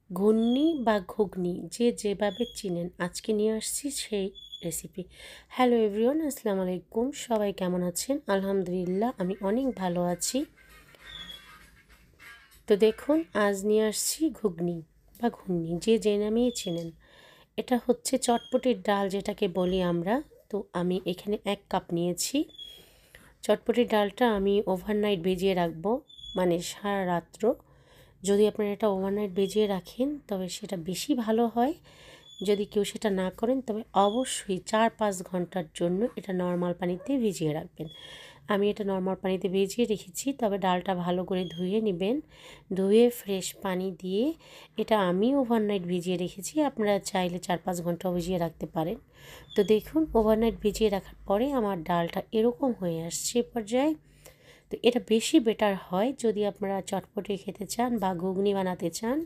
ঘূর্ণি বা ঘুগনি যে যেভাবে চিনেন আজকে নিয়ে আসছি সেই রেসিপি। হ্যালো এভরিওয়ান, আসসালামু আলাইকুম। সবাই কেমন আছেন? আলহামদুলিল্লাহ আমি অনেক ভালো আছি। তো দেখুন, আজ নিয়ে আসছি ঘুগনি বা ঘূর্ণি যে যে নামেই চেনেন। এটা হচ্ছে চটপটির ডাল যেটাকে বলি আমরা। তো আমি এখানে 1 কাপ নিয়েছি। চটপটির ডালটা আমি ওভারনাইট ভিজিয়ে রাখবো, মানে সারা রাত্র। যদি আপনারা এটা ওভারনাইট ভিজিয়ে রাখেন তবে সেটা বেশি ভালো হয়। যদি কেউ সেটা না করেন তবে অবশ্যই 4-5 ঘন্টার জন্য এটা নর্মাল পানিতে ভিজিয়ে রাখবেন। আমি এটা নর্মাল পানিতে ভিজিয়ে রেখেছি, তবে ডালটা ভালো করে ধুয়ে নেবেন। ধুয়ে ফ্রেশ পানি দিয়ে এটা আমি ওভারনাইট ভিজিয়ে রেখেছি, আপনারা চাইলে 4-5 ঘন্টাও ভিজিয়ে রাখতে পারেন। তো দেখুন, ওভারনাইট ভিজিয়ে রাখার পরে আমার ডালটা এরকম হয়ে আসছে পর্যায়ে। তো এটা বেশি বেটার হয় যদি আপনারা চটপটি খেতে চান বা ঘুগনি বানাতে চান,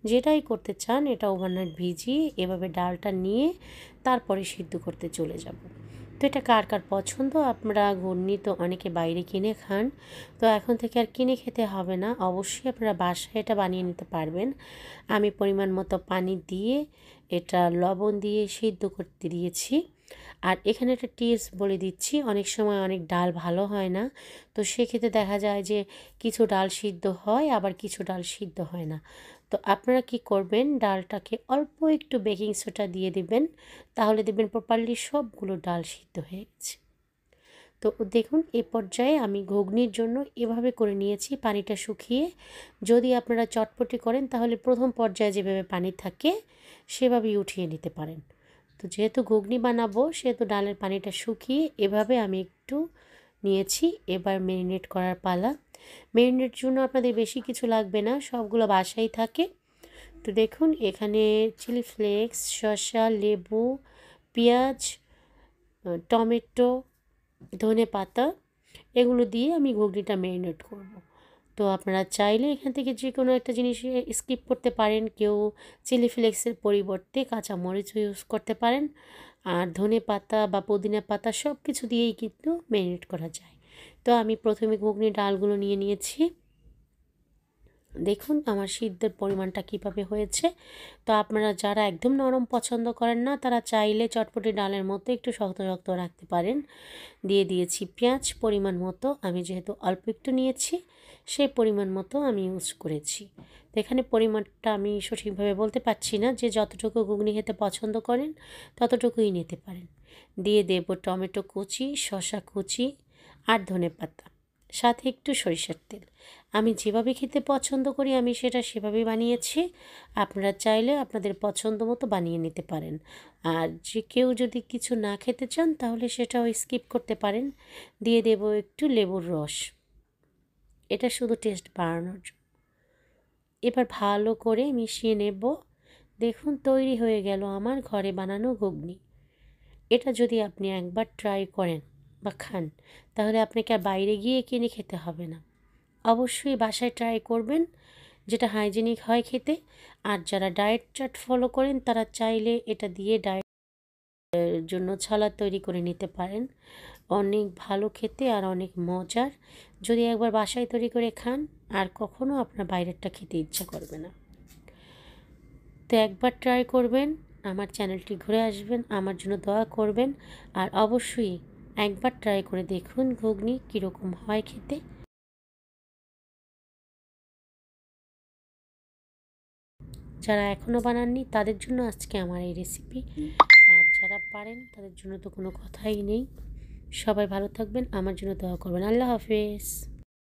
যেটাই করতে চান, এটা ওভারনাইট ভিজিয়ে এভাবে ডালটা নিয়ে তারপরে সিদ্ধ করতে চলে যাব। তো এটা কার কার পছন্দ? আপনারা ঘুগনি তো অনেকে বাইরে কিনে খান, তো এখন থেকে আর কিনে খেতে হবে না, অবশ্যই আপনারা বাসায় এটা বানিয়ে নিতে পারবেন। আমি পরিমাণ মতো পানি দিয়ে এটা লবণ দিয়ে সিদ্ধ করতে দিয়েছি। আর এখানে একটা টিপস বলে দিচ্ছি, অনেক সময় অনেক ডাল ভালো হয় না, তো সেক্ষেত্রে দেখা যায় যে কিছু ডাল সিদ্ধ হয় আবার কিছু ডাল সিদ্ধ হয় না। তো আপনারা কি করবেন, ডালটাকে অল্প একটু বেকিং সোডা দিয়ে দিবেন, তাহলে দেখবেন প্রপারলি সবগুলো ডাল সিদ্ধ হয়ে গেছে। তো দেখুন, এই পর্যায়ে আমি ঘুগনির জন্য এভাবে করে নিয়েছি, পানিটা শুকিয়ে। যদি আপনারা চটপটি করেন তাহলে প্রথম পর্যায়ে যেভাবে পানি থাকে সেভাবেই উঠিয়ে নিতে পারেন। তো যেহেতু ঘুগনি বানাবো সেহেতু ডালের পানিটা শুকিয়ে এভাবে আমি একটু নিয়েছি। এবার ম্যারিনেট করার পালা। ম্যারিনেটের জন্য আপনাদের বেশি কিছু লাগবে না, সবগুলো বাসায় থাকে। তো দেখুন, এখানে চিলি ফ্লেক্স, শসা, লেবু, পেঁয়াজ, টমেটো, ধনেপাতা, এগুলো দিয়ে আমি ঘুগনিটা ম্যারিনেট করব। তো আপনারা চাইলে এখান থেকে যে কোনো একটা জিনিস স্কিপ করতে পারেন। কেউ চিলি ফ্লেক্সের পরিবর্তে কাঁচামরিচও ইউজ করতে পারেন। আর ধনেপাতা বা পুদিনা পাতা সব কিছু দিয়েই কিন্তু ম্যারিনেট করা যায়। তো আমি প্রথমে ঘুগনির ডালগুলো নিয়ে নিয়েছি। দেখুন আমার সিদ্ধের পরিমাণটা কীভাবে হয়েছে। তো আপনারা যারা একদম নরম পছন্দ করেন না তারা চাইলে চটপটি ডালের মতো একটু শক্ত শক্ত রাখতে পারেন। দিয়ে দিয়েছি পেঁয়াজ পরিমাণ মতো, আমি যেহেতু অল্প একটু নিয়েছি সেই পরিমাণ মতো আমি ইউজ করেছি। তো এখানে পরিমাণটা আমি সঠিকভাবে বলতে পারছি না, যে যতটুকু ঘুগনি খেতে পছন্দ করেন ততটুকুই নিতে পারেন। দিয়ে দেব টমেটো কুচি, শসা কুচি আর ধনেপাতা, সাথে একটু সরিষার তেল। আমি যেভাবে খেতে পছন্দ করি আমি সেটা সেভাবেই বানিয়েছি। আপনারা চাইলে আপনাদের পছন্দ মতো বানিয়ে নিতে পারেন। আর যে কেউ যদি কিছু না খেতে চান তাহলে সেটাও স্কিপ করতে পারেন। দিয়ে দেব একটু লেবুর রস, এটা শুধু টেস্ট বাড়ানোর জন্য। এবার ভালো করে মিশিয়ে নেব। দেখুন তৈরি হয়ে গেল আমার ঘরে বানানো ঘুগনি। এটা যদি আপনি একবার ট্রাই করেন বা খান তাহলে আপনাকে আর বাইরে গিয়ে কিনে খেতে হবে না। অবশ্যই বাসায় ট্রাই করবেন, যেটা হাইজেনিক হয় খেতে। আর যারা ডায়েট চার্ট ফলো করেন তারা চাইলে এটা দিয়ে ডায়েটের জন্য ছালাদ তৈরি করে নিতে পারেন। অনেক ভালো খেতে আর অনেক মজার। যদি একবার বাসায় তৈরি করে খান আর কখনো আপনার বাইরেরটা খেতে ইচ্ছা করবে না। তো একবার ট্রাই করবেন, আমার চ্যানেলটি ঘুরে আসবেন, আমার জন্য দোয়া করবেন। আর অবশ্যই একবার ট্রাই করে দেখুন ঘুগনি কীরকম হয় খেতে। যারা এখনও বানাননি তাদের জন্য আজকে আমার এই রেসিপি। আর যারা পারেন তাদের জন্য তো কোনো কথাই নেই। সবাই ভালো থাকবেন, আমার জন্য দোয়া করবেন। আল্লাহ হাফেজ।